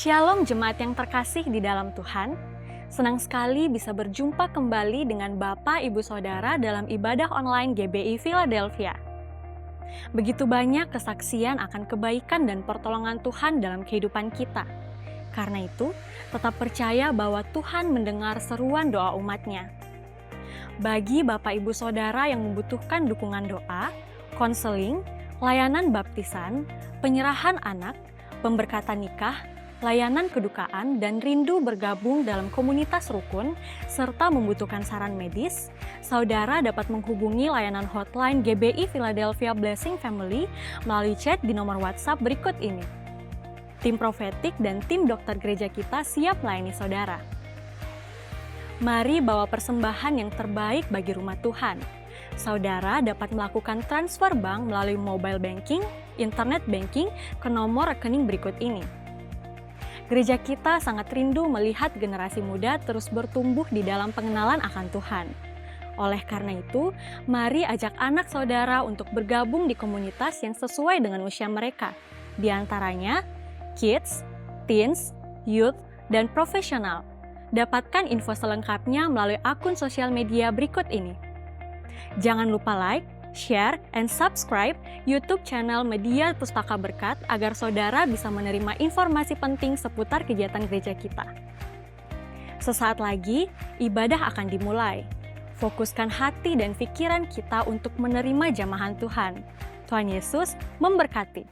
Shalom jemaat yang terkasih di dalam Tuhan. Senang sekali bisa berjumpa kembali dengan Bapak Ibu Saudara dalam ibadah online GBI Philadelphia. Begitu banyak kesaksian akan kebaikan dan pertolongan Tuhan dalam kehidupan kita. Karena itu, tetap percaya bahwa Tuhan mendengar seruan doa umat-Nya. Bagi Bapak Ibu Saudara yang membutuhkan dukungan doa, konseling, layanan baptisan, penyerahan anak, pemberkatan nikah, layanan kedukaan, dan rindu bergabung dalam komunitas rukun, serta membutuhkan saran medis, saudara dapat menghubungi layanan hotline GBI Philadelphia Blessing Family melalui chat di nomor WhatsApp berikut ini. Tim profetik dan tim dokter gereja kita siap melayani saudara. Mari bawa persembahan yang terbaik bagi rumah Tuhan. Saudara dapat melakukan transfer bank melalui mobile banking, internet banking ke nomor rekening berikut ini. Gereja kita sangat rindu melihat generasi muda terus bertumbuh di dalam pengenalan akan Tuhan. Oleh karena itu, mari ajak anak saudara untuk bergabung di komunitas yang sesuai dengan usia mereka. Di antaranya, kids, teens, youth, dan profesional. Dapatkan info selengkapnya melalui akun sosial media berikut ini. Jangan lupa like, share, and subscribe YouTube channel Media Pustaka Berkat agar saudara bisa menerima informasi penting seputar kegiatan gereja kita. Sesaat lagi, ibadah akan dimulai. Fokuskan hati dan pikiran kita untuk menerima jamahan Tuhan. Tuhan Yesus memberkati.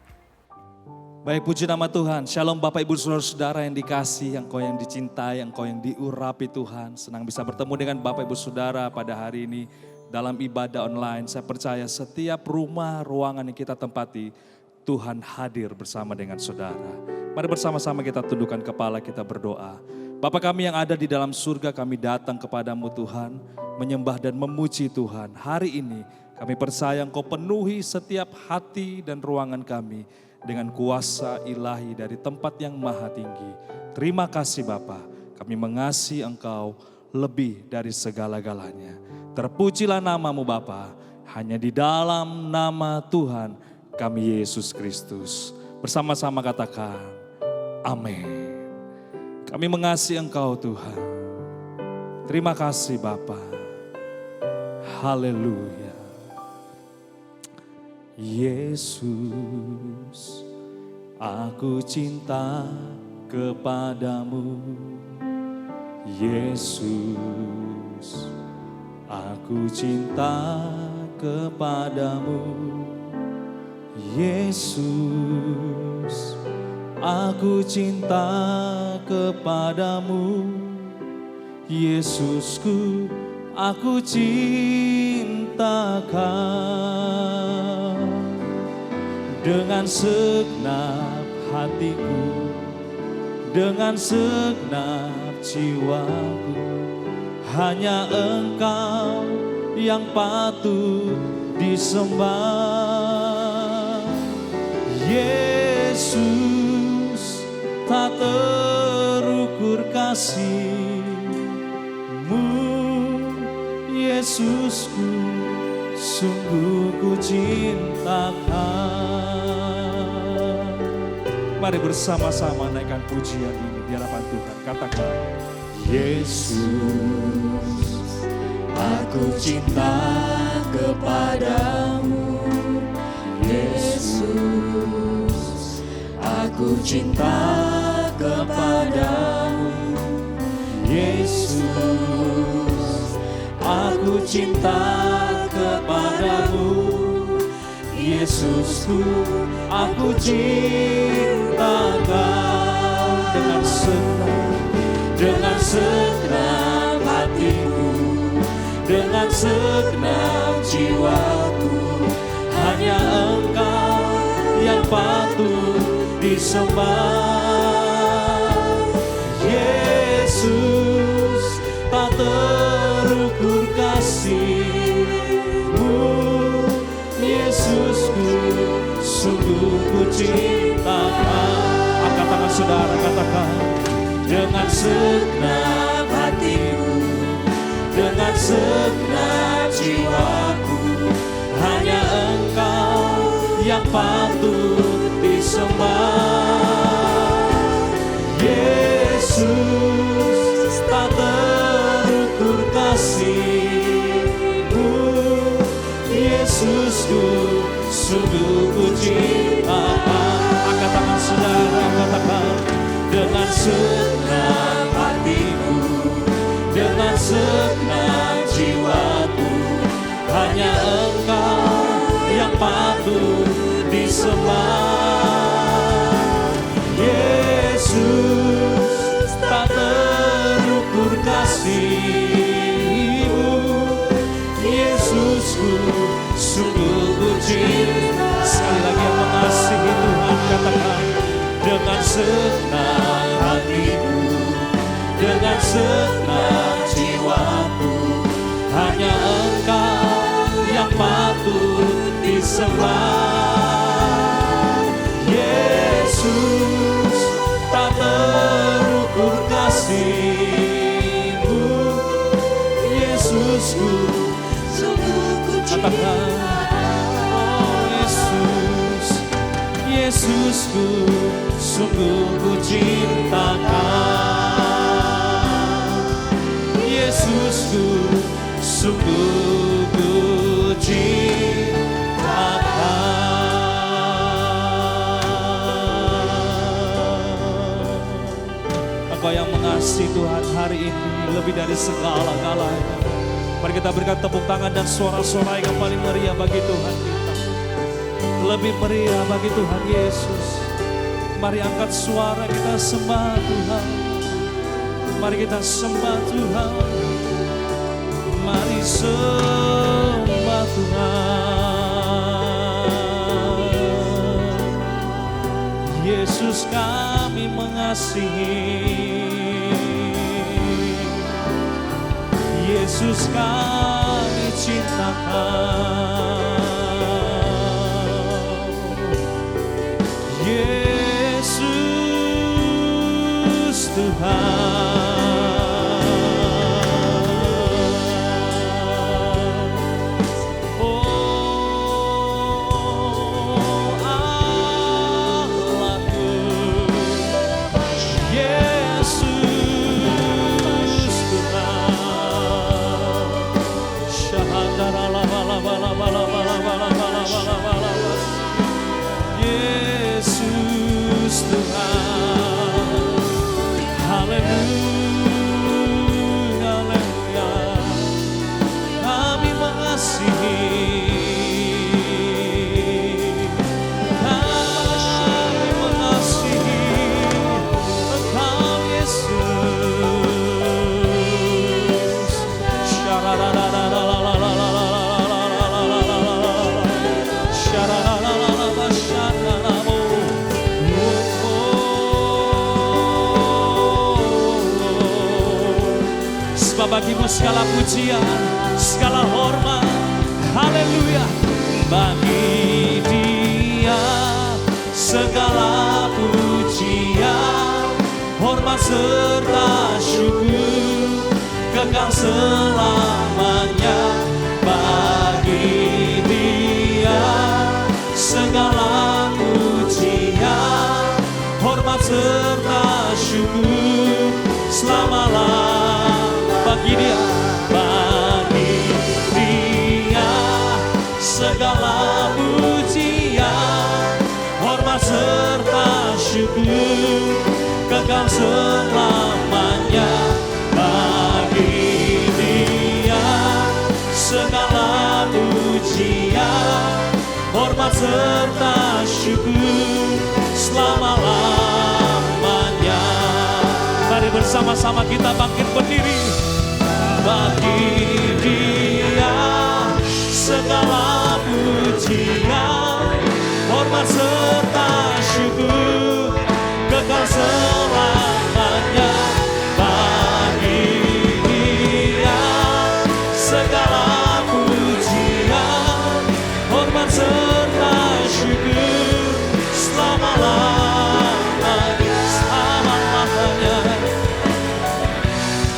Baik, puji nama Tuhan. Shalom Bapak Ibu Saudara-saudara yang dikasih, engkau yang dicintai, engkau yang diurapi Tuhan. Senang bisa bertemu dengan Bapak Ibu Saudara pada hari ini dalam ibadah online. Saya percaya setiap rumah, ruangan yang kita tempati, Tuhan hadir bersama dengan saudara. Mari bersama-sama kita tundukkan kepala, kita berdoa. Bapa kami yang ada di dalam surga, kami datang kepadamu Tuhan, menyembah dan memuji Tuhan. Hari ini kami percaya Engkau penuhi setiap hati dan ruangan kami dengan kuasa ilahi dari tempat yang maha tinggi. Terima kasih Bapa, kami mengasihi Engkau lebih dari segala-galanya. Terpujilah namamu Bapa, hanya di dalam nama Tuhan kami Yesus Kristus. Bersama-sama katakan, amin. Kami mengasihi Engkau Tuhan. Terima kasih Bapa. Haleluya. Yesus, aku cinta kepadamu. Yesus, aku cinta kepadamu. Yesus, aku cinta kepadamu. Yesusku, aku cinta Kau. Dengan segenap hatiku, dengan segenap jiwaku, hanya Engkau yang patut disembah. Yesus, tak terukur kasih-Mu. Yesusku, sungguh ku cinta Kau. Mari bersama-sama naikkan pujian ini di hadapan Tuhan. Katakan, Yesus, aku cinta kepadamu. Yesus, aku cinta kepadamu. Yesus, aku cinta kepadamu. Yesusku, aku cinta Kau. Dengan segenap hatiku, dengan segenap jiwaku, hanya Engkau yang patut disembah. Yesus, tak terukur kasih-Mu. Yesusku, sungguh ku cinta Kau. Angkat tangan saudara, katakan, dengan segenap hatiku, dengan segenap jiwaku, hanya Engkau yang patut disembah. ku cintakan. Angkat tangan saudara, katakan dengan senang hatiku, dengan senang jiwaku, hanya Engkau yang patut disembah. Yesus, tak terukur kasih-Mu. Yesusku, sungguh ku cinta. Sekali lagi yang mengasihi Tuhan, katakan dengan senang hatiku, dengan senang jiwaku, hanya Engkau yang patut disembah. Yesus, tak terukur kasih-Mu. Yesusku, sungguh ku cinta. Oh Yesus, Yesusku, sungguh ku cintakan. Yesusku, sungguh ku cintakan. Engkau yang mengasihi Tuhan hari ini lebih dari segala-galanya. Mari kita berikan tepuk tangan dan suara-suara yang paling meriah bagi Tuhan kita. Lebih meriah bagi Tuhan Yesus. Mari angkat suara kita sembah Tuhan. Mari kita sembah Tuhan. Mari sembah Tuhan. Yesus, kami mengasihi. Yesus, kami cintakan. Yesus Tuhan. Oh Allahku, Yesus Tuhan. Yesus Tuhan. Haleluya, haleluya. Kami mengasihi, kami mengasihi Engkau Yesus. Sebab bagimu segala pujian, segala hormat, haleluya. Bagi Dia segala pujian, hormat serta syukur, kekal selamanya. Bagi Dia segala pujian, hormat serta syukur, selama-lamanya. Bagi Dia segala pujian, hormat serta syukur, kekal selamanya. Bagi Dia segala pujian, hormat serta syukur, selama-lamanya. Mari bersama-sama kita bangkit berdiri. Bagi Dia segala pujian, hormat serta syukur, kekal selamanya. Bagi Dia segala pujian, hormat serta syukur, selama-lamanya, selama-lamanya,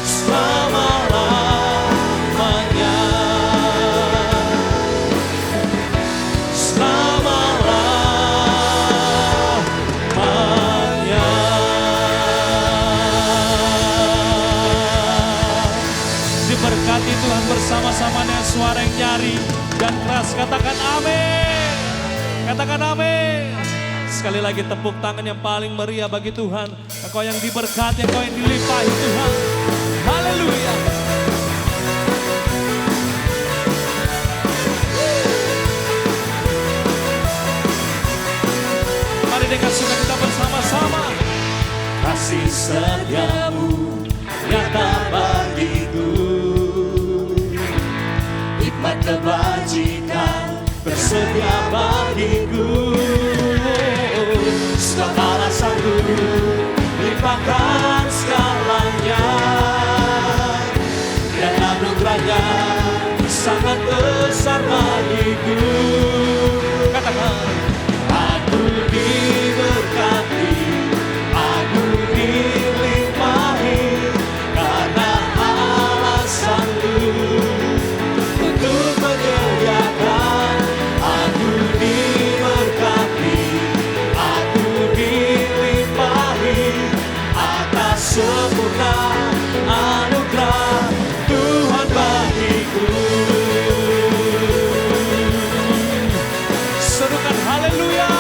selama-lamanya, selama-lamanya. Diberkati Tuhan bersama-sama dengan suara yang nyaring dan keras. Katakan amin. Katakan amin. Sekali lagi tepuk tangan yang paling meriah bagi Tuhan. Engkau yang diberkati, engkau yang dilimpahi Tuhan. Haleluya. Mari dengan sukacita bersama-sama. Kasih setiamu nyata bagiku, hikmat kebajikan bersedia bagiku. Sebab alasanku limpahkan segalanya, dan anugerahnya sangat besar bagiku. Katakan, Aku diberkati, aku dilimpahi, karena alasanku untuk menyediakan. Aku diberkati, aku dilimpahi, atas sempurna anugerah Tuhan bagiku. serukan haleluya.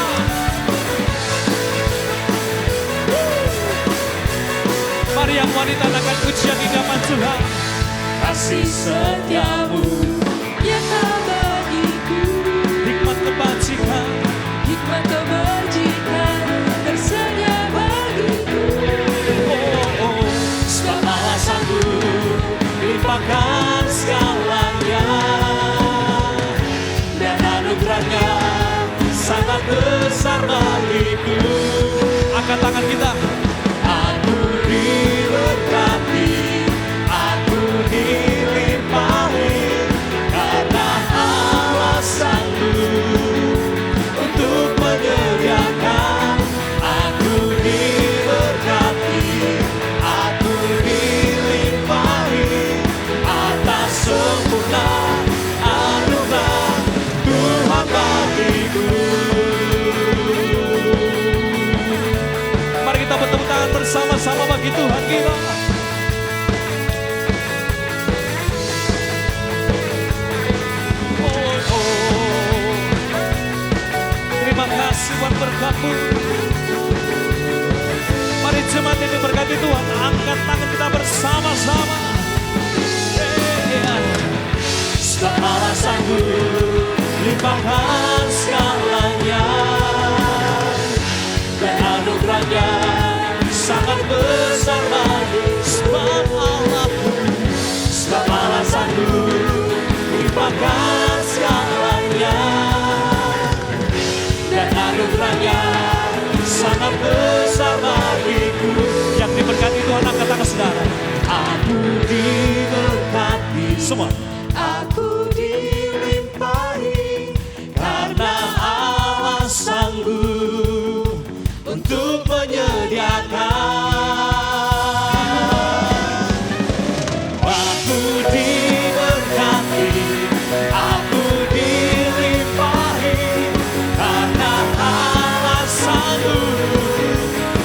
Mari yang wanita akan pujian di hadapan Tuhan. Kasih setiamu nyata bagiku, Hikmat kebajikan hikmat kebajikan tersedia bagiku. Sebab alasanku limpahkan segalanya, dan anugerahnya sangat besar bagiku. angkat tangan kita. Aku diberkati, aku dilimpahi, karena alasanku untuk menyediakan. Aku diberkati, aku dilimpahi, atas sempurna anugerah Tuhan bagiku. Mari kita bertepuk tangan bersama-sama bagi Tuhan kita. Terima kasih buat berkat-Mu. Mari jemaat ini berkati Tuhan. Angkat tangan kita bersama-sama. Sebab alasanku limpahkan segalanya, dan anugerahnya sangat besar bagi. Sebab alasanku limpahkan segalanya, dan anugerahnya sangat besar bagiku. Yang diberkati Tuhan, angkat tangan saudara. Aku diberkati, Semua. aku dilimpahi, karena alasanku untuk menyediakan. Aku diberkati, aku dilimpahi, karena alasanku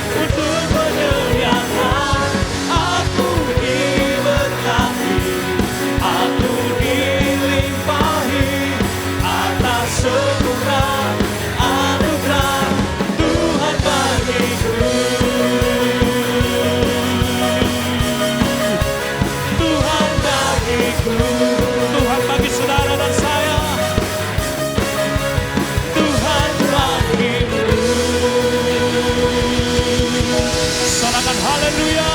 untuk menyediakan. Aku diberkati, aku dilimpahi, atas sempurna anugerah Tuhan bagiku. Tuhan bagiku, Tuhan bagi saudara dan saya. Tuhan bagiku. Sorakan haleluya.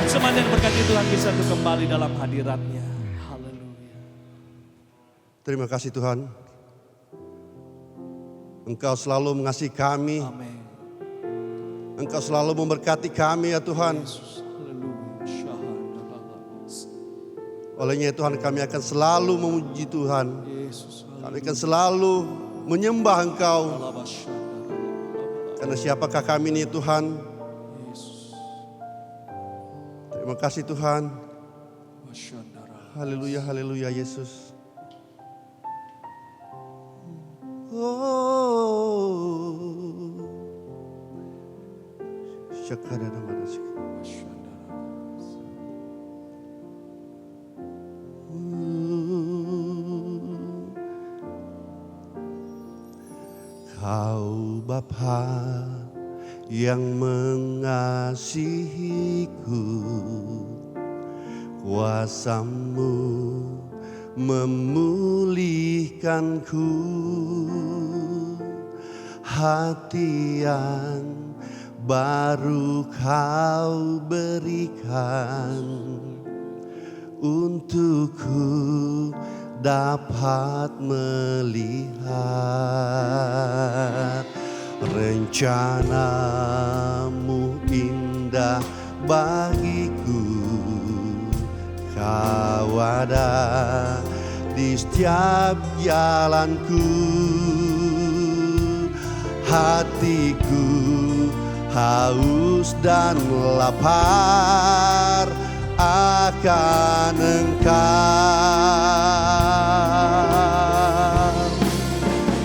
Jemaat yang berkati Tuhan bisa untuk kembali dalam hadirat-Nya. Haleluya. Terima kasih Tuhan. Engkau selalu mengasihi kami. Amin. Engkau selalu memberkati kami ya Tuhan. Yesus. Haleluya. Syahadalalabas. Olehnya Tuhan kami akan selalu memuji Tuhan. Yesus. Kami akan selalu menyembah Engkau. Haleluya. Karena siapakah kami ini Tuhan. Yesus. Terima kasih Tuhan. Masyandara. Haleluya, haleluya Yesus. Oh. Syakadana manasik. Masyandara. Engkau Bapa yang mengasihiku, kuasa-Mu memulihkanku, hati yang baru Kau berikan untukku dapat melihat rencana-Mu indah bagiku. Kau ada di setiap jalanku, hatiku haus dan lapar akan Engkau.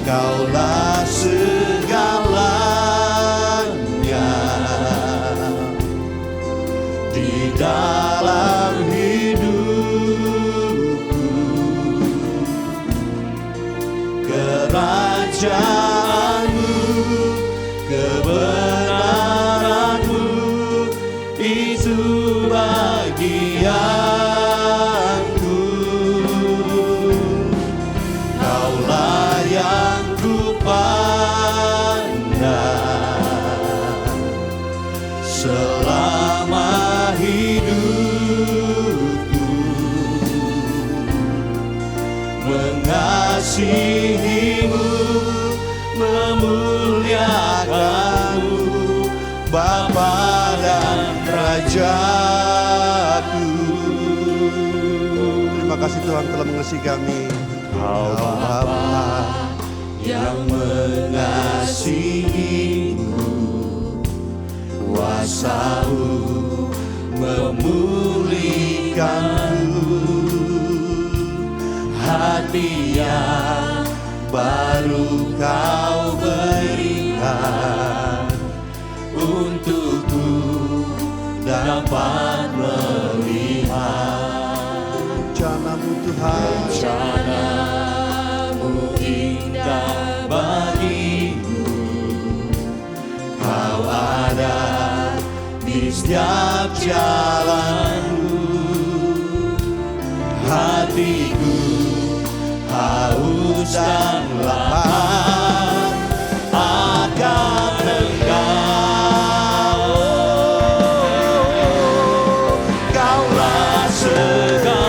Kaulah segalanya di dalam hidupku, kerajaan-Mu, kebenaran-Mu itu bagianku. Kaulah yang kupandang selama hidupku, mengasihi-Mu, memuliakan-Mu, Bapa dan Rajaku. Terima kasih Tuhan telah mengasihi kami. Kau Bapa yang mengasihi-Mu, kuasa-Mu memulihkan-Mu, hati yang baru Kau berikan untukku dapat melihat rencana-Mu Tuhan. Rencana-Mu indah bagiku, Kau ada di setiap jalanku, hatiku haus dan lapar akan Engkau. Kaulah segalanya.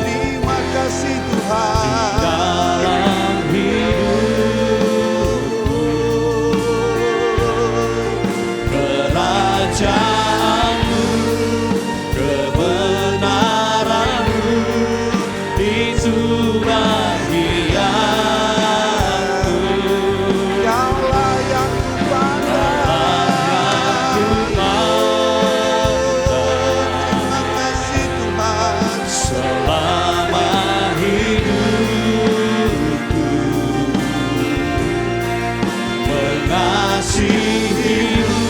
Terima kasih Tuhan. Dalam hidupku, kerajaan-Mu, kebenaran-Mu itu bagianku. Kaulah yang kupandang. Terima kasih Tuhan. Selama hidupku, mengasihi-Mu,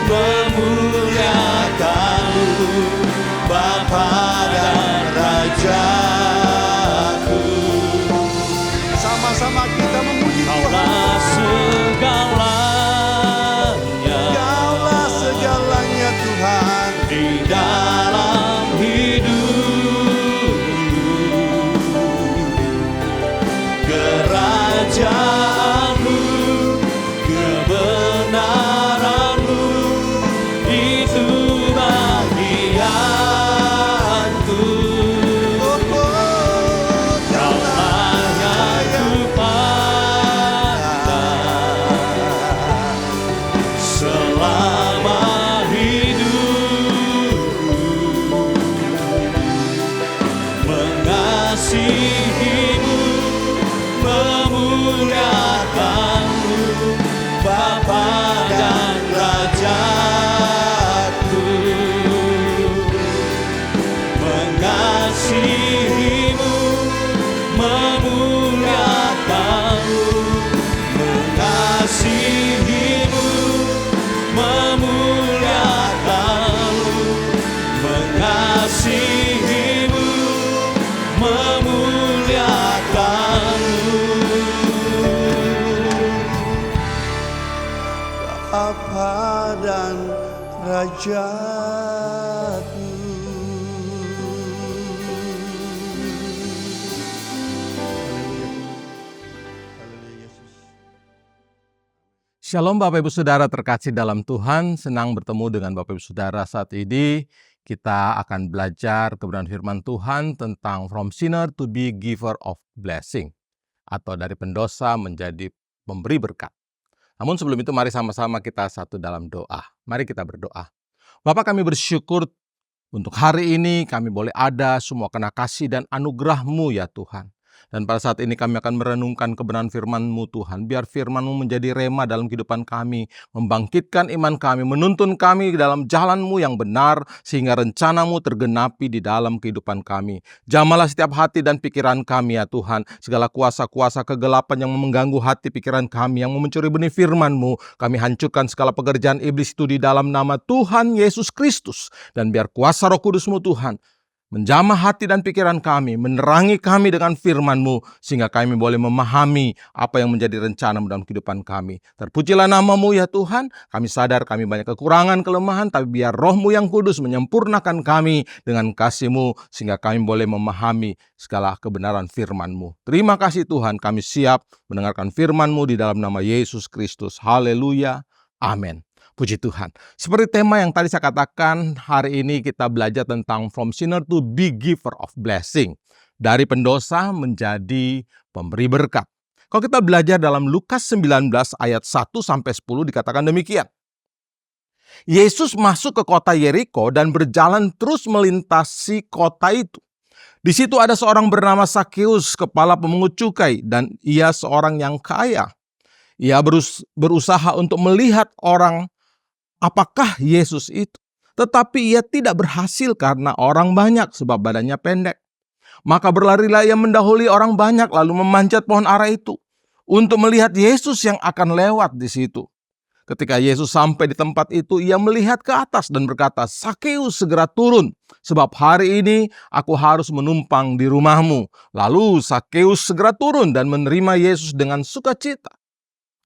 memuliakan-Mu, Bapa dan Rajaku. Sama-sama kita memuji Tuhan. Kaulah segalanya. Kaulah segalanya Tuhan di dalam hidupku, kerajaan-Mu, kebenaran-Mu itu bagianku. Kaulah yang kupandang selama hidupku, mengasihi-Mu, memuliakan-Mu, Bapa dan Rajaku. Mengasihi-Mu, memuliakan-Mu, mengasihi-Mu, memuliakan-Mu, mengasihi-Mu, memuliakan-Mu, derajatmu. Haleluya Yesus. Shalom Bapak Ibu Saudara terkasih dalam Tuhan, senang bertemu dengan Bapak Ibu Saudara saat ini. Kita akan belajar kebenaran firman Tuhan tentang from sinner to be giver of blessing, atau dari pendosa menjadi pemberi berkat. Namun sebelum itu mari sama-sama kita satu dalam doa. Mari kita berdoa. Bapak, kami bersyukur untuk hari ini kami boleh ada semua karena kasih dan anugerah-Mu ya Tuhan. Dan pada saat ini kami akan merenungkan kebenaran firman-Mu Tuhan. Biar firman-Mu menjadi rema dalam kehidupan kami, membangkitkan iman kami, menuntun kami dalam jalan-Mu yang benar, sehingga rencana-Mu tergenapi di dalam kehidupan kami. Jamalah setiap hati dan pikiran kami ya Tuhan. Segala kuasa-kuasa kegelapan yang mengganggu hati pikiran kami, yang mencuri benih firman-Mu, kami hancurkan segala pekerjaan iblis itu di dalam nama Tuhan Yesus Kristus. Dan biar kuasa Roh Kudus-Mu Tuhan menjamah hati dan pikiran kami, menerangi kami dengan firman-Mu, sehingga kami boleh memahami apa yang menjadi rencana-Mu dalam kehidupan kami. Terpujilah nama-Mu ya Tuhan. Kami sadar kami banyak kekurangan, kelemahan, tapi biar Roh-Mu yang kudus menyempurnakan kami dengan kasih-Mu, sehingga kami boleh memahami segala kebenaran firman-Mu. Terima kasih Tuhan, kami siap mendengarkan firman-Mu di dalam nama Yesus Kristus. Haleluya. Amin. Puji Tuhan. Seperti tema yang tadi saya katakan, hari ini kita belajar tentang from sinner to be giver of blessing. Dari pendosa menjadi pemberi berkat. Kalau kita belajar dalam Lukas 19 ayat 1-10 dikatakan demikian. Yesus masuk ke kota Yeriko dan berjalan terus melintasi kota itu. Di situ ada seorang bernama Sakeus, kepala pemungut cukai, dan ia seorang yang kaya. Ia berusaha untuk melihat apakah Yesus itu. Tetapi ia tidak berhasil karena orang banyak, sebab badannya pendek. Maka berlarilah ia mendahului orang banyak, lalu memanjat pohon ara itu untuk melihat Yesus yang akan lewat di situ. Ketika Yesus sampai di tempat itu, ia melihat ke atas dan berkata, "Sakeus, segera turun, sebab hari ini aku harus menumpang di rumahmu." Lalu Sakeus segera turun dan menerima Yesus dengan sukacita.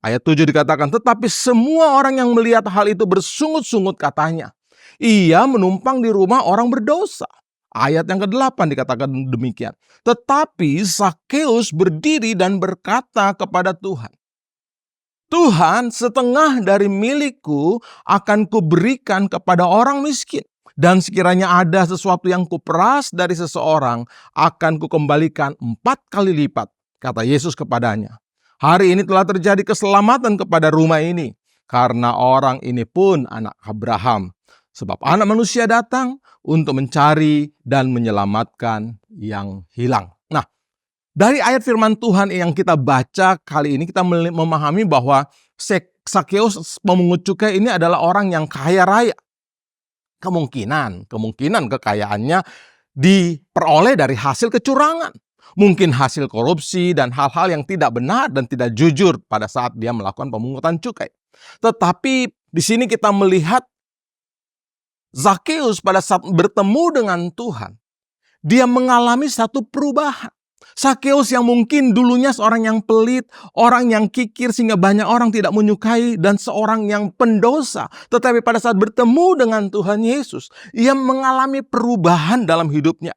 Ayat 7 dikatakan, tetapi semua orang yang melihat hal itu bersungut-sungut katanya, ia menumpang di rumah orang berdosa. Ayat yang ke-8 dikatakan demikian. Tetapi Sakeus berdiri dan berkata kepada Tuhan, "Tuhan, setengah dari milikku akan kuberikan kepada orang miskin. Dan sekiranya ada sesuatu yang kuperas dari seseorang, akan kukembalikan 4 kali lipat." Kata Yesus kepadanya, "Hari ini telah terjadi keselamatan kepada rumah ini, karena orang ini pun anak Abraham. Sebab Anak Manusia datang untuk mencari dan menyelamatkan yang hilang." Nah, dari ayat firman Tuhan yang kita baca kali ini, kita memahami bahwa Sakeus pemungut cukai ini adalah orang yang kaya raya. Kemungkinan kekayaannya diperoleh dari hasil kecurangan. Mungkin hasil korupsi dan hal-hal yang tidak benar dan tidak jujur pada saat dia melakukan pemungutan cukai. Tetapi di sini kita melihat Sakeus pada saat bertemu dengan Tuhan, dia mengalami satu perubahan. Sakeus yang mungkin dulunya seorang yang pelit, orang yang kikir sehingga banyak orang tidak menyukai, dan seorang yang pendosa. Tetapi pada saat bertemu dengan Tuhan Yesus, ia mengalami perubahan dalam hidupnya.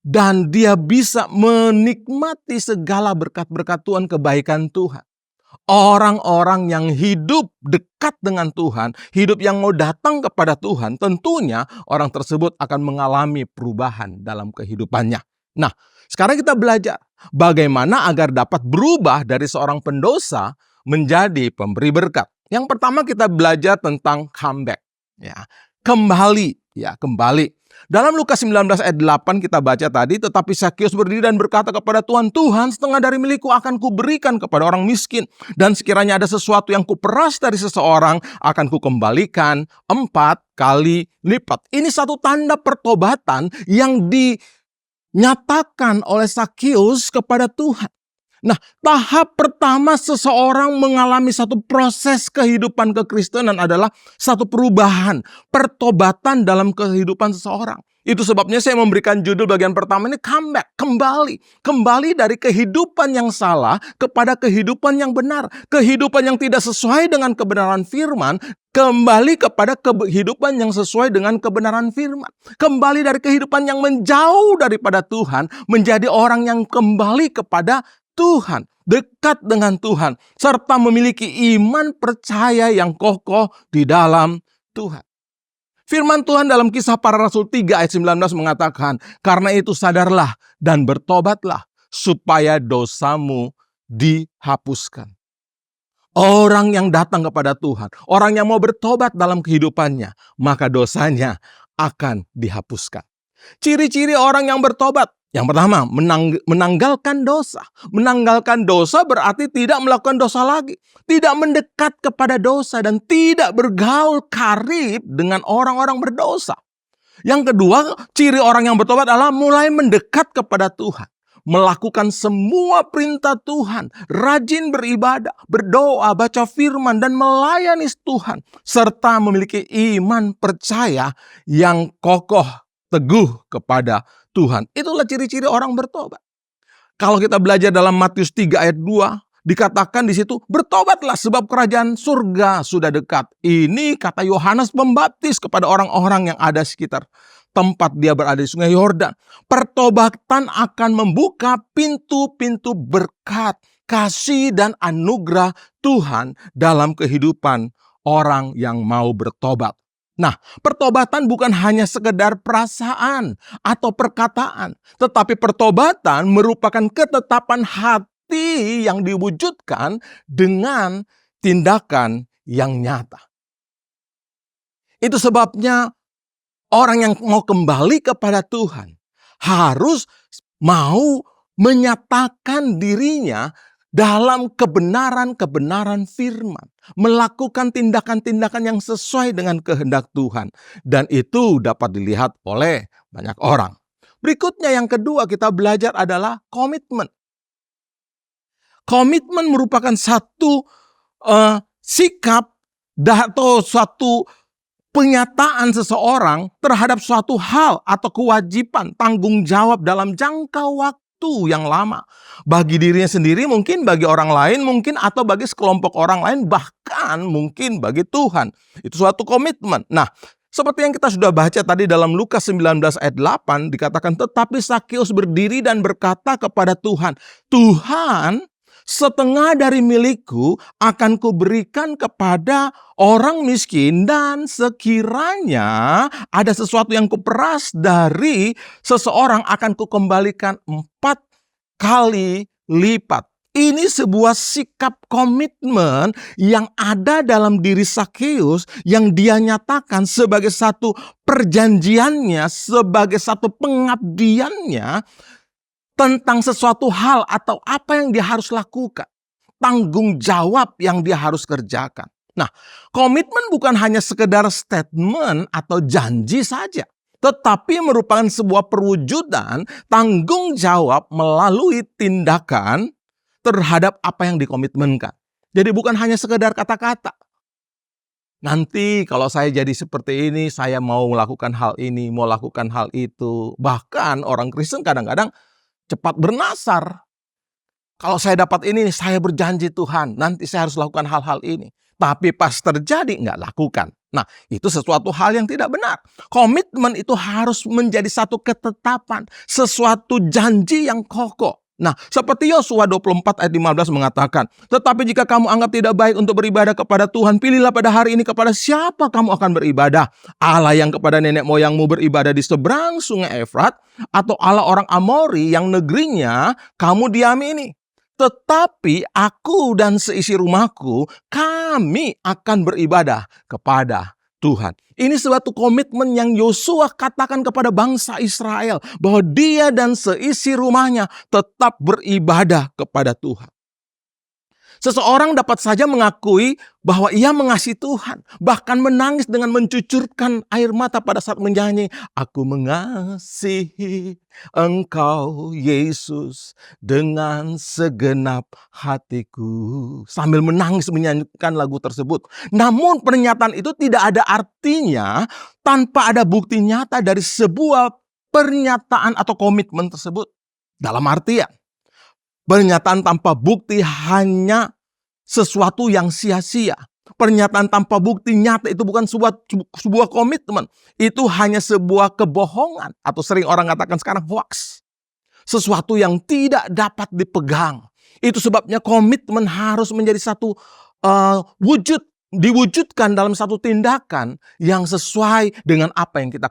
Dan dia bisa menikmati segala berkat-berkat Tuhan, kebaikan Tuhan. Orang-orang yang hidup dekat dengan Tuhan, hidup yang mau datang kepada Tuhan, tentunya orang tersebut akan mengalami perubahan dalam kehidupannya. Nah, sekarang kita belajar bagaimana agar dapat berubah dari seorang pendosa menjadi pemberi berkat. Yang pertama kita belajar tentang comeback. Ya, kembali. Dalam Lukas 19 ayat 8 kita baca tadi, tetapi Sakeus berdiri dan berkata kepada Tuhan, "Tuhan, setengah dari milikku akan kuberikan kepada orang miskin. Dan sekiranya ada sesuatu yang kuperas dari seseorang, akan kukembalikan 4 kali lipat." Ini satu tanda pertobatan yang dinyatakan oleh Sakeus kepada Tuhan. Nah, tahap pertama seseorang mengalami satu proses kehidupan kekristenan adalah satu perubahan, pertobatan dalam kehidupan seseorang. Itu sebabnya saya memberikan judul bagian pertama ini comeback, kembali. Kembali dari kehidupan yang salah kepada kehidupan yang benar. Kehidupan yang tidak sesuai dengan kebenaran firman, kembali kepada kehidupan yang sesuai dengan kebenaran firman. Kembali dari kehidupan yang menjauh daripada Tuhan, menjadi orang yang kembali kepada Tuhan, dekat dengan Tuhan, serta memiliki iman percaya yang kokoh di dalam Tuhan. Firman Tuhan dalam Kisah Para Rasul 3 ayat 19 mengatakan, karena itu sadarlah dan bertobatlah supaya dosamu dihapuskan. Orang yang datang kepada Tuhan, orang yang mau bertobat dalam kehidupannya, maka dosanya akan dihapuskan. Ciri-ciri orang yang bertobat. Yang pertama, menanggalkan dosa. Menanggalkan dosa berarti tidak melakukan dosa lagi. Tidak mendekat kepada dosa dan tidak bergaul karib dengan orang-orang berdosa. Yang kedua, ciri orang yang bertobat adalah mulai mendekat kepada Tuhan. Melakukan semua perintah Tuhan. Rajin beribadah, berdoa, baca firman, dan melayani Tuhan. Serta memiliki iman percaya yang kokoh, teguh kepada Tuhan. Itulah ciri-ciri orang bertobat. Kalau kita belajar dalam Matius 3 ayat 2, dikatakan di situ, bertobatlah sebab kerajaan surga sudah dekat. Ini kata Yohanes Pembaptis kepada orang-orang yang ada sekitar tempat dia berada di Sungai Yordan. Pertobatan akan membuka pintu-pintu berkat, kasih dan anugerah Tuhan dalam kehidupan orang yang mau bertobat. Nah, pertobatan bukan hanya sekedar perasaan atau perkataan, tetapi pertobatan merupakan ketetapan hati yang diwujudkan dengan tindakan yang nyata. Itu sebabnya orang yang mau kembali kepada Tuhan harus mau menyatakan dirinya dalam kebenaran-kebenaran firman. Melakukan tindakan-tindakan yang sesuai dengan kehendak Tuhan. Dan itu dapat dilihat oleh banyak orang. Berikutnya yang kedua kita belajar adalah komitmen. Komitmen merupakan satu sikap atau suatu penyataan seseorang terhadap suatu hal atau kewajiban, tanggung jawab dalam jangka waktu yang lama. Bagi dirinya sendiri mungkin, bagi orang lain mungkin, atau bagi sekelompok orang lain, bahkan mungkin bagi Tuhan. Itu suatu komitmen. Nah, seperti yang kita sudah baca tadi dalam Lukas 19 ayat 8 dikatakan, tetapi Zakheus berdiri dan berkata kepada Tuhan, Tuhan, setengah dari milikku akan kuberikan kepada orang miskin, dan sekiranya ada sesuatu yang kuperas dari seseorang akan kukembalikan 4 kali lipat. Ini sebuah sikap komitmen yang ada dalam diri Zakheus yang dia nyatakan sebagai satu perjanjiannya, sebagai satu pengabdiannya tentang sesuatu hal atau apa yang dia harus lakukan. Tanggung jawab yang dia harus kerjakan. Nah, komitmen bukan hanya sekedar statement atau janji saja, tetapi merupakan sebuah perwujudan tanggung jawab melalui tindakan terhadap apa yang dikomitmenkan. Jadi bukan hanya sekedar kata-kata. Nanti kalau saya jadi seperti ini, saya mau melakukan hal ini, mau lakukan hal itu. Bahkan orang Kristen kadang-kadang cepat bernasar. Kalau saya dapat ini, saya berjanji Tuhan, nanti saya harus lakukan hal-hal ini. Tapi pas terjadi, nggak lakukan. Nah, itu sesuatu hal yang tidak benar. Komitmen itu harus menjadi satu ketetapan, sesuatu janji yang kokoh. Nah, seperti Yosua 24 ayat 15 mengatakan, tetapi jika kamu anggap tidak baik untuk beribadah kepada Tuhan, pilihlah pada hari ini kepada siapa kamu akan beribadah. Allah yang kepada nenek moyangmu beribadah di seberang sungai Efrat, atau Allah orang Amori yang negerinya kamu diami ini. Tetapi aku dan seisi rumahku, kami akan beribadah kepada Tuhan. Ini suatu komitmen yang Yosua katakan kepada bangsa Israel, bahwa dia dan seisi rumahnya tetap beribadah kepada Tuhan. Seseorang dapat saja mengakui bahwa ia mengasihi Tuhan, bahkan menangis dengan mencucurkan air mata pada saat menyanyi, "Aku mengasihi Engkau Yesus dengan segenap hatiku." Sambil menangis menyanyikan lagu tersebut. Namun pernyataan itu tidak ada artinya tanpa ada bukti nyata dari sebuah pernyataan atau komitmen tersebut. Dalam artian, pernyataan tanpa bukti hanya sesuatu yang sia-sia. Pernyataan tanpa bukti nyata itu bukan sebuah komitmen. Itu hanya sebuah kebohongan. Atau sering orang katakan sekarang hoax. Sesuatu yang tidak dapat dipegang. Itu sebabnya komitmen harus menjadi satu diwujudkan dalam satu tindakan yang sesuai dengan apa yang kita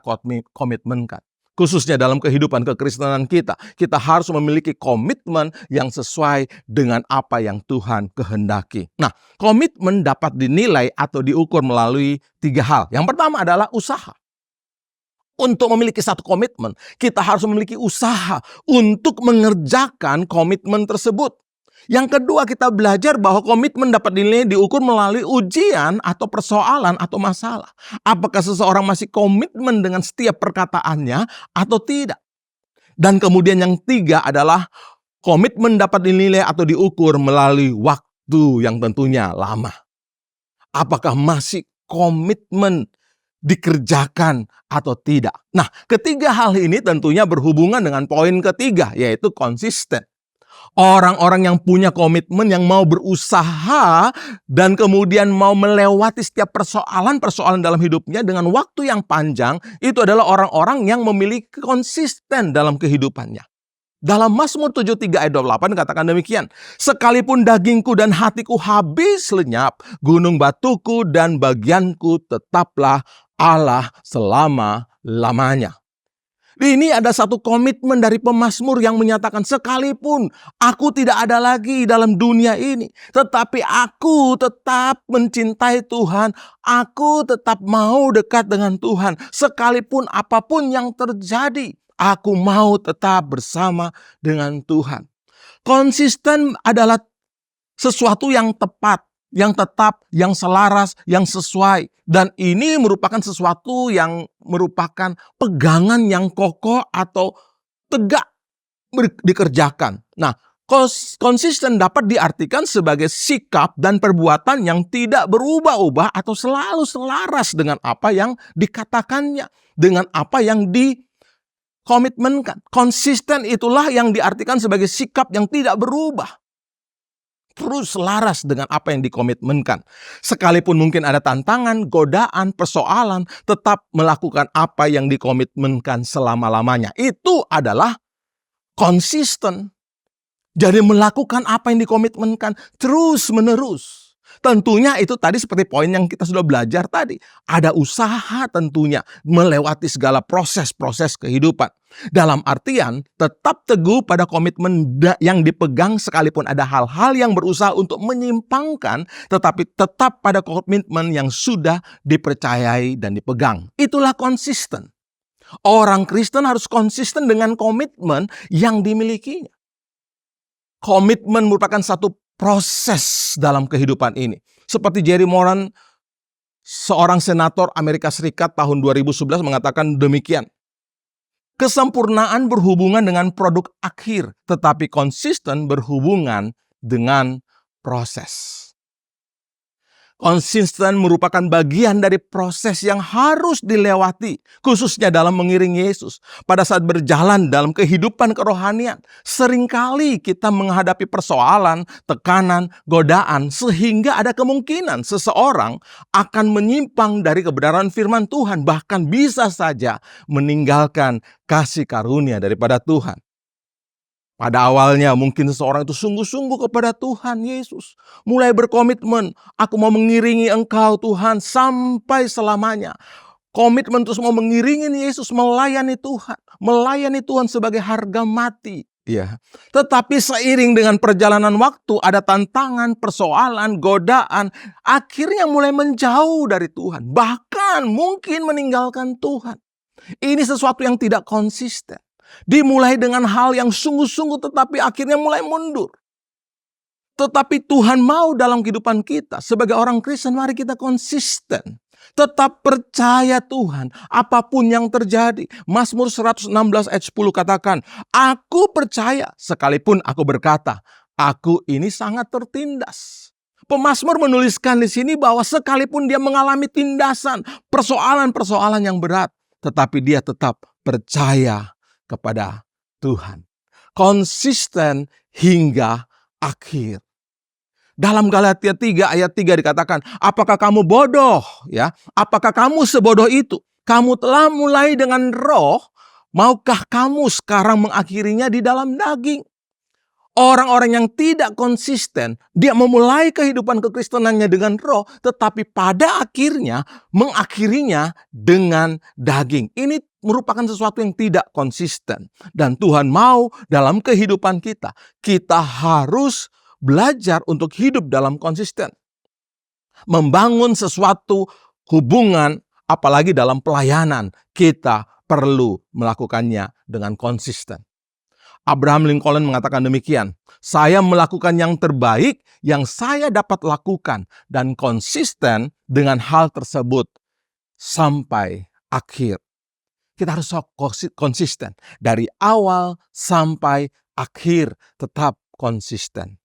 komitmenkan. Khususnya dalam kehidupan kekristenan kita, kita harus memiliki komitmen yang sesuai dengan apa yang Tuhan kehendaki. Nah, komitmen dapat dinilai atau diukur melalui 3 hal. Yang pertama adalah usaha. Untuk memiliki satu komitmen, kita harus memiliki usaha untuk mengerjakan komitmen tersebut. Yang kedua, kita belajar bahwa komitmen dapat dinilai diukur melalui ujian atau persoalan atau masalah. Apakah seseorang masih komitmen dengan setiap perkataannya atau tidak? Dan kemudian yang 3 adalah komitmen dapat dinilai atau diukur melalui waktu yang tentunya lama. Apakah masih komitmen dikerjakan atau tidak? Nah, ketiga hal ini tentunya berhubungan dengan poin ketiga, yaitu konsisten. Orang-orang yang punya komitmen, yang mau berusaha dan kemudian mau melewati setiap persoalan-persoalan dalam hidupnya dengan waktu yang panjang, itu adalah orang-orang yang memiliki konsisten dalam kehidupannya. Dalam Mazmur 73 ayat 28 katakan demikian, "Sekalipun dagingku dan hatiku habis lenyap, gunung batuku dan bagianku tetaplah Allah selama-lamanya." Ini ada satu komitmen dari pemazmur yang menyatakan, sekalipun aku tidak ada lagi dalam dunia ini, tetapi aku tetap mencintai Tuhan, aku tetap mau dekat dengan Tuhan. Sekalipun apapun yang terjadi, aku mau tetap bersama dengan Tuhan. Konsisten adalah sesuatu yang tepat, yang tetap, yang selaras, yang sesuai. Dan ini merupakan sesuatu yang merupakan pegangan yang kokoh atau tegak dikerjakan. Nah, konsisten dapat diartikan sebagai sikap dan perbuatan yang tidak berubah-ubah atau selalu selaras dengan apa yang dikatakannya, dengan apa yang dikomitmenkan. Konsisten itulah yang diartikan sebagai sikap yang tidak berubah. Terus selaras dengan apa yang dikomitmenkan. Sekalipun mungkin ada tantangan, godaan, persoalan, tetap melakukan apa yang dikomitmenkan selama-lamanya. Itu adalah konsisten. Jadi melakukan apa yang dikomitmenkan terus-menerus. Tentunya itu tadi seperti poin yang kita sudah belajar tadi. Ada usaha tentunya melewati segala proses-proses kehidupan. Dalam artian tetap teguh pada komitmen yang dipegang sekalipun ada hal-hal yang berusaha untuk menyimpangkan, tetapi tetap pada komitmen yang sudah dipercayai dan dipegang. Itulah konsisten. Orang Kristen harus konsisten dengan komitmen yang dimilikinya. Komitmen merupakan satu proses dalam kehidupan ini. Seperti Jerry Moran, seorang senator Amerika Serikat tahun 2011 mengatakan demikian. Kesempurnaan berhubungan dengan produk akhir, tetapi konsisten berhubungan dengan proses. Konsisten merupakan bagian dari proses yang harus dilewati, khususnya dalam mengiringi Yesus. Pada saat berjalan dalam kehidupan kerohanian, seringkali kita menghadapi persoalan, tekanan, godaan, sehingga ada kemungkinan seseorang akan menyimpang dari kebenaran firman Tuhan, bahkan bisa saja meninggalkan kasih karunia daripada Tuhan. Pada awalnya mungkin seseorang itu sungguh-sungguh kepada Tuhan Yesus. Mulai berkomitmen, aku mau mengiringi Engkau Tuhan sampai selamanya. Komitmen terus mau mengiringi Yesus, melayani Tuhan. Melayani Tuhan sebagai harga mati. Ya. Tetapi seiring dengan perjalanan waktu ada tantangan, persoalan, godaan. Akhirnya mulai menjauh dari Tuhan. Bahkan mungkin meninggalkan Tuhan. Ini sesuatu yang tidak konsisten. Dimulai dengan hal yang sungguh-sungguh tetapi akhirnya mulai mundur. Tetapi Tuhan mau dalam kehidupan kita. Sebagai orang Kristen, mari kita konsisten. Tetap percaya Tuhan, apapun yang terjadi. Mazmur 116 ayat 10 katakan, aku percaya sekalipun aku berkata, aku ini sangat tertindas. Pemazmur menuliskan di sini bahwa sekalipun dia mengalami tindasan, persoalan-persoalan yang berat, tetapi dia tetap percaya kepada Tuhan. Konsisten hingga akhir. Dalam Galatia 3 ayat 3 dikatakan, apakah kamu bodoh? Ya, apakah kamu sebodoh itu? Kamu telah mulai dengan roh, maukah kamu sekarang mengakhirinya di dalam daging? Orang-orang yang tidak konsisten, dia memulai kehidupan kekristenannya dengan roh, tetapi pada akhirnya mengakhirinya dengan daging. Ini merupakan sesuatu yang tidak konsisten. Dan Tuhan mau dalam kehidupan kita, kita harus belajar untuk hidup dalam konsisten. Membangun sesuatu hubungan, apalagi dalam pelayanan, kita perlu melakukannya dengan konsisten. Abraham Lincoln mengatakan demikian, saya melakukan yang terbaik yang saya dapat lakukan dan konsisten dengan hal tersebut sampai akhir. Kita harus konsisten dari awal sampai akhir, tetap konsisten.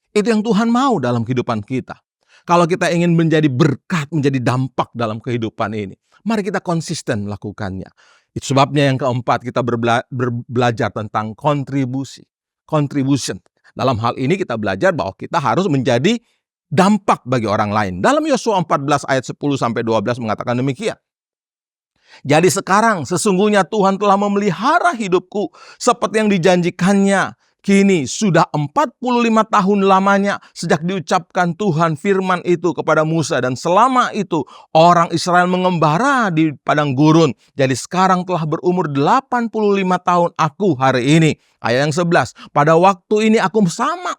Itu yang Tuhan mau dalam kehidupan kita. Kalau kita ingin menjadi berkat, menjadi dampak dalam kehidupan ini, mari kita konsisten melakukannya. Itu sebabnya yang keempat kita belajar tentang kontribusi. Contribution. Dalam hal ini kita belajar bahwa kita harus menjadi dampak bagi orang lain. Dalam Yosua 14 ayat 10-12 mengatakan demikian. Jadi sekarang sesungguhnya Tuhan telah memelihara hidupku seperti yang dijanjikannya. Kini sudah 45 tahun lamanya sejak diucapkan Tuhan firman itu kepada Musa. Dan selama itu orang Israel mengembara di padang gurun. Jadi sekarang telah berumur 85 tahun aku hari ini. Ayat yang 11. Pada waktu ini aku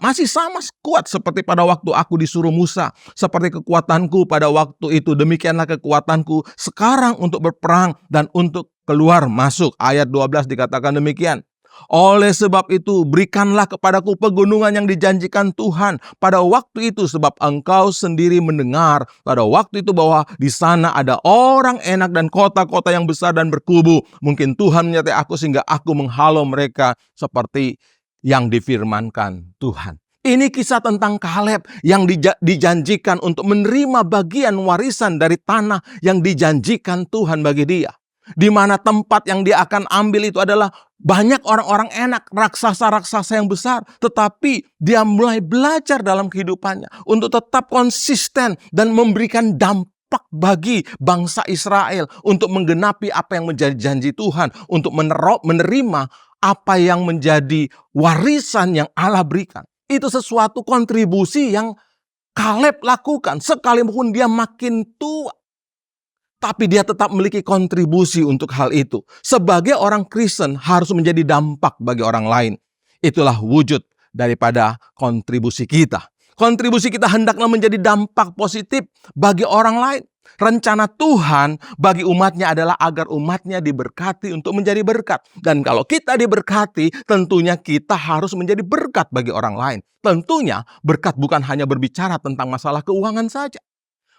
masih sama kuat seperti pada waktu aku disuruh Musa. Seperti kekuatanku pada waktu itu. Demikianlah kekuatanku sekarang untuk berperang dan untuk keluar masuk. Ayat 12 dikatakan demikian. Oleh sebab itu, berikanlah kepadaku pegunungan yang dijanjikan Tuhan pada waktu itu, sebab engkau sendiri mendengar pada waktu itu bahwa di sana ada orang enak dan kota-kota yang besar dan berkubu. Mungkin Tuhan menyertai aku sehingga aku menghalau mereka seperti yang difirmankan Tuhan. Ini kisah tentang Kaleb yang dijanjikan untuk menerima bagian warisan dari tanah yang dijanjikan Tuhan bagi dia. Di mana tempat yang dia akan ambil itu adalah banyak orang-orang enak, raksasa-raksasa yang besar. Tetapi dia mulai belajar dalam kehidupannya untuk tetap konsisten dan memberikan dampak bagi bangsa Israel. Untuk menggenapi apa yang menjadi janji Tuhan. Untuk menerima apa yang menjadi warisan yang Allah berikan. Itu sesuatu kontribusi yang Kaleb lakukan sekalipun dia makin tua. Tapi dia tetap memiliki kontribusi untuk hal itu. Sebagai orang Kristen harus menjadi dampak bagi orang lain. Itulah wujud daripada kontribusi kita. Kontribusi kita hendaklah menjadi dampak positif bagi orang lain. Rencana Tuhan bagi umatnya adalah agar umatnya diberkati untuk menjadi berkat. Dan kalau kita diberkati, tentunya kita harus menjadi berkat bagi orang lain. Tentunya berkat bukan hanya berbicara tentang masalah keuangan saja.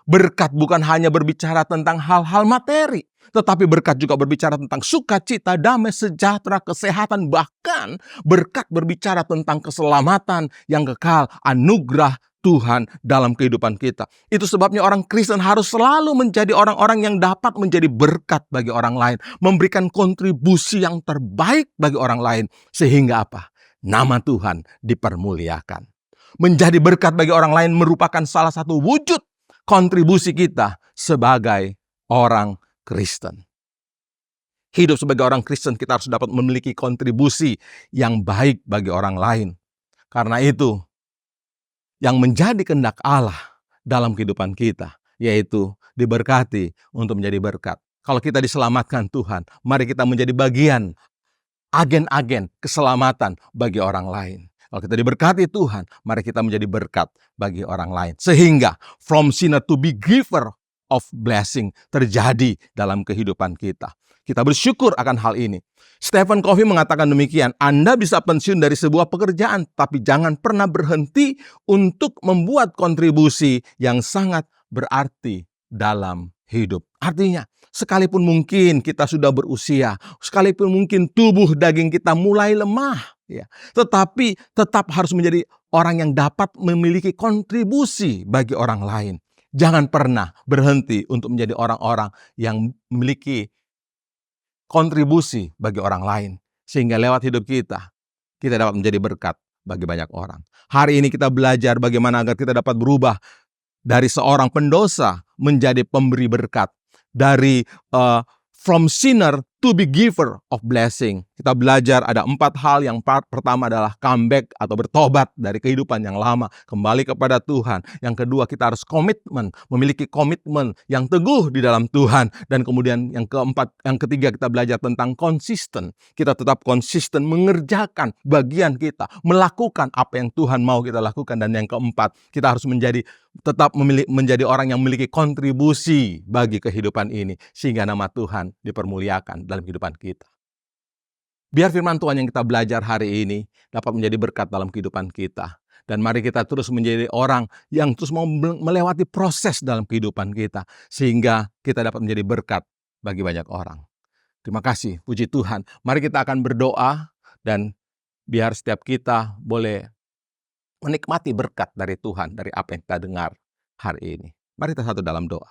Berkat bukan hanya berbicara tentang hal-hal materi, tetapi berkat juga berbicara tentang sukacita, damai, sejahtera, kesehatan, bahkan berkat berbicara tentang keselamatan yang kekal, anugerah Tuhan dalam kehidupan kita. Itu sebabnya orang Kristen harus selalu menjadi orang-orang yang dapat menjadi berkat bagi orang lain, memberikan kontribusi yang terbaik bagi orang lain, sehingga apa? Nama Tuhan dipermuliakan. Menjadi berkat bagi orang lain merupakan salah satu wujud kontribusi kita sebagai orang Kristen. Hidup sebagai orang Kristen kita harus dapat memiliki kontribusi yang baik bagi orang lain. Karena itu, yang menjadi kehendak Allah dalam kehidupan kita, yaitu diberkati untuk menjadi berkat. Kalau kita diselamatkan Tuhan, mari kita menjadi bagian agen-agen keselamatan bagi orang lain. Kalau kita diberkati Tuhan, mari kita menjadi berkat bagi orang lain. Sehingga from sinner to be giver of blessing terjadi dalam kehidupan kita. Kita bersyukur akan hal ini. Stephen Covey mengatakan demikian, Anda bisa pensiun dari sebuah pekerjaan, tapi jangan pernah berhenti untuk membuat kontribusi yang sangat berarti dalam hidup. Artinya, sekalipun mungkin kita sudah berusia, sekalipun mungkin tubuh daging kita mulai lemah, ya, tetapi tetap harus menjadi orang yang dapat memiliki kontribusi bagi orang lain. Jangan pernah berhenti untuk menjadi orang-orang yang memiliki kontribusi bagi orang lain. Sehingga lewat hidup kita dapat menjadi berkat bagi banyak orang. Hari ini kita belajar bagaimana agar kita dapat berubah dari seorang pendosa menjadi pemberi berkat. Dari from sinner to be giver of blessing. Kita belajar ada 4 hal. Yang pertama adalah comeback atau bertobat dari kehidupan yang lama. Kembali kepada Tuhan. Yang kedua, kita harus komitmen. Memiliki komitmen yang teguh di dalam Tuhan. Dan kemudian yang ketiga kita belajar tentang konsisten. Kita tetap konsisten mengerjakan bagian kita. Melakukan apa yang Tuhan mau kita lakukan. Dan yang keempat, kita harus menjadi orang yang memiliki kontribusi bagi kehidupan ini. Sehingga nama Tuhan dipermuliakan dalam kehidupan kita. Biar firman Tuhan yang kita belajar hari ini dapat menjadi berkat dalam kehidupan kita. Dan mari kita terus menjadi orang yang terus mau melewati proses dalam kehidupan kita. Sehingga kita dapat menjadi berkat bagi banyak orang. Terima kasih, puji Tuhan. Mari kita akan berdoa dan biar setiap kita boleh menikmati berkat dari Tuhan, dari apa yang kita dengar hari ini. Mari kita satu dalam doa.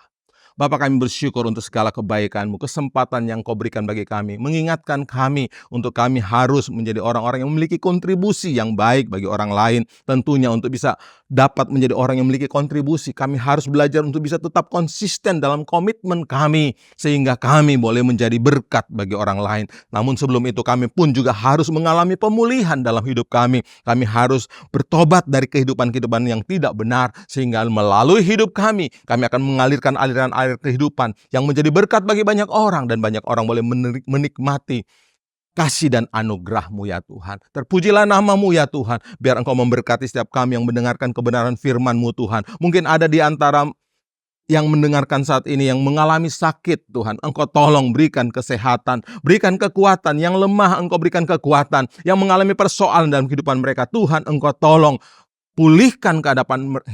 Bapa, kami bersyukur untuk segala kebaikan-Mu, kesempatan yang Kau berikan bagi kami, mengingatkan kami untuk kami harus menjadi orang-orang yang memiliki kontribusi yang baik bagi orang lain. Tentunya untuk bisa dapat menjadi orang yang memiliki kontribusi, kami harus belajar untuk bisa tetap konsisten dalam komitmen kami, sehingga kami boleh menjadi berkat bagi orang lain. Namun sebelum itu kami pun juga harus mengalami pemulihan dalam hidup kami. Kami harus bertobat dari kehidupan-kehidupan yang tidak benar, sehingga melalui hidup kami akan mengalirkan aliran air kehidupan yang menjadi berkat bagi banyak orang, dan banyak orang boleh menikmati kasih dan anugerah-Mu ya Tuhan. Terpujilah nama-Mu ya Tuhan. Biar Engkau memberkati setiap kami yang mendengarkan kebenaran firman-Mu Tuhan. Mungkin ada di antara yang mendengarkan saat ini yang mengalami sakit Tuhan, Engkau tolong berikan kesehatan, berikan kekuatan. Yang lemah Engkau berikan kekuatan. Yang mengalami persoalan dalam kehidupan mereka, Tuhan Engkau tolong pulihkan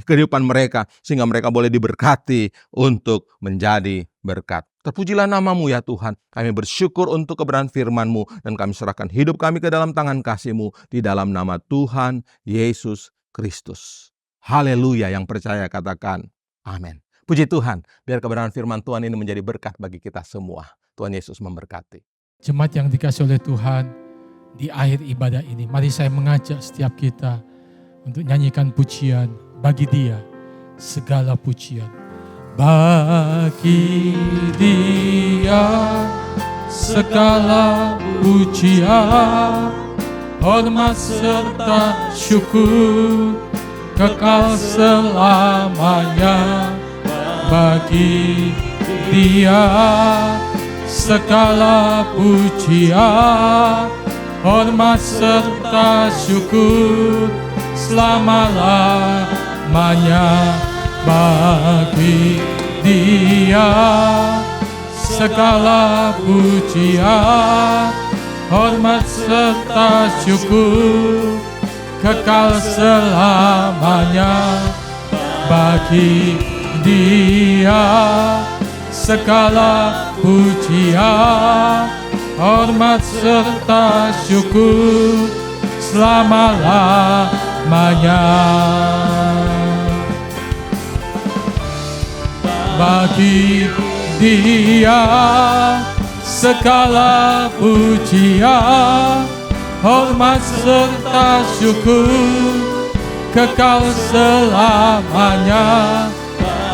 kehidupan mereka, sehingga mereka boleh diberkati untuk menjadi berkat. Terpujilah nama-Mu ya Tuhan. Kami bersyukur untuk kebenaran firman-Mu, dan kami serahkan hidup kami ke dalam tangan kasih-Mu, di dalam nama Tuhan Yesus Kristus. Haleluya, yang percaya katakan amin. Puji Tuhan, biar kebenaran firman Tuhan ini menjadi berkat bagi kita semua. Tuhan Yesus memberkati. Jemaat yang dikasihi oleh Tuhan, di akhir ibadah ini, mari saya mengajak setiap kita untuk nyanyikan pujian bagi Dia, segala pujian. Bagi Dia segala pujian, hormat serta syukur kekal selamanya. Bagi Dia segala pujian, hormat serta syukur selama-lamanya. Bagi Dia segala pujian, hormat serta syukur kekal selamanya. Bagi Dia segala pujian, hormat serta syukur selama-lamanya. Bagi Dia segala pujian, hormat serta syukur kekal selamanya.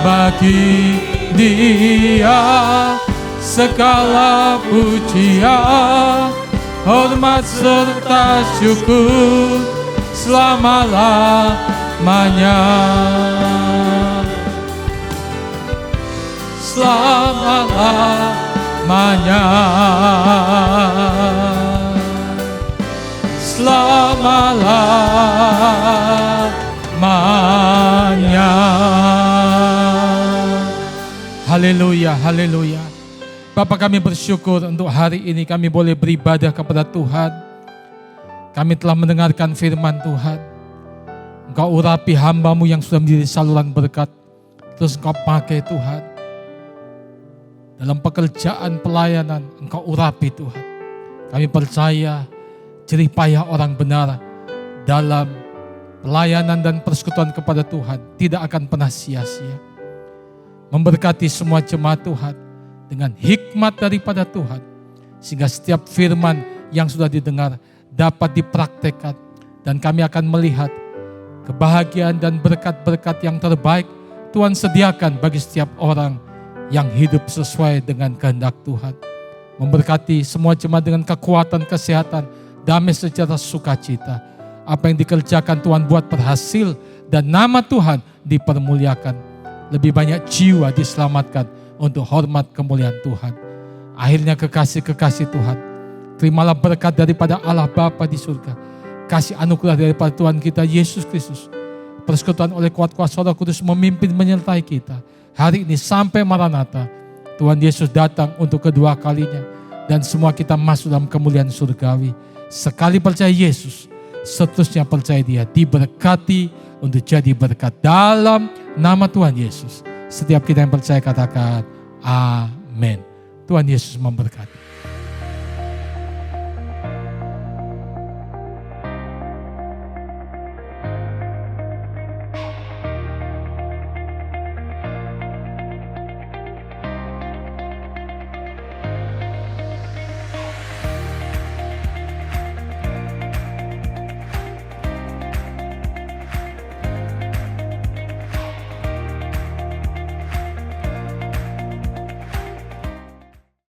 Bagi Dia segala pujian, hormat serta syukur selama-lamanya. Selama-lamanya. Selama-lamanya. Haleluya, haleluya. Bapa, kami bersyukur untuk hari ini kami boleh beribadah kepada Tuhan. Kami telah mendengarkan firman Tuhan. Engkau urapi hamba-Mu yang sudah menjadi saluran berkat. Terus Engkau pakai Tuhan. Dalam pekerjaan pelayanan Engkau urapi Tuhan. Kami percaya jerih payah orang benar dalam pelayanan dan persekutuan kepada Tuhan tidak akan pernah sia-sia. Memberkati semua jemaat Tuhan dengan hikmat daripada Tuhan. Sehingga setiap firman yang sudah didengar dapat dipraktekkan. Dan kami akan melihat kebahagiaan dan berkat-berkat yang terbaik Tuhan sediakan bagi setiap orang yang hidup sesuai dengan kehendak Tuhan. Memberkati semua jemaat dengan kekuatan, kesehatan, damai sejahtera, sukacita. Apa yang dikerjakan Tuhan buat berhasil dan nama Tuhan dipermuliakan. Lebih banyak jiwa diselamatkan untuk hormat kemuliaan Tuhan. Akhirnya kekasih-kekasih Tuhan, terimalah berkat daripada Allah Bapa di surga. Kasih anugerah daripada Tuhan kita Yesus Kristus. Persekutuan oleh kuat kuasa Roh Kudus memimpin menyertai kita. Hari ini sampai Maranatha, Tuhan Yesus datang untuk kedua kalinya. Dan semua kita masuk dalam kemuliaan surgawi. Sekali percaya Yesus, seterusnya percaya Dia. Diberkati untuk jadi berkat dalam nama Tuhan Yesus. Setiap kita yang percaya katakan amin. Tuhan Yesus memberkati.